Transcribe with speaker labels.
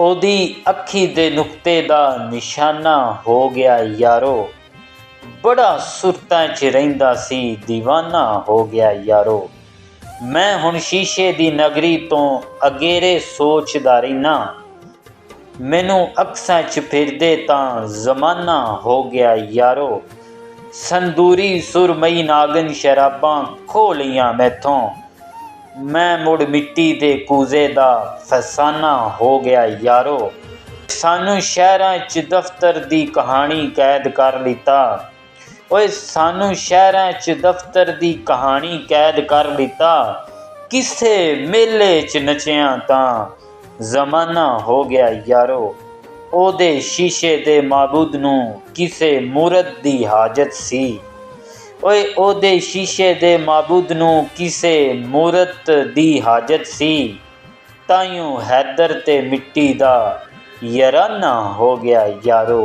Speaker 1: ओदी अखी दे नुक्ते दा निशाना हो गया यारो। बड़ा सुरतां च रहिंदा सी दीवाना हो गया यारो। मैं हुण शीशे दी नगरी तो अगेरे सोचदा रहिना। मैनू अक्सां च फिरदे तां जमाना हो गया यारो। संदूरी सुरमई नागन शराबां खो लईयां मैथों। मैं मुड़ मिट्टी दे कूजे दा फसाना हो गया यारो। सानू शहरां च दफ्तर दी कहानी कैद कर लिता। ओए सानू शहरां च दफ्तर दी कहानी कैद कर लिता। किसे मेले च नचियां तां जमाना हो गया यारो। ओदे शीशे दे माबूद नूं किसे मूरत दी हाजत सी। ओए ओदे शीशे दे माबूद नूं किसे मूरत दी हाजत सी। ताइयों हैदर ते मिट्टी दा याराना हो गया यारो।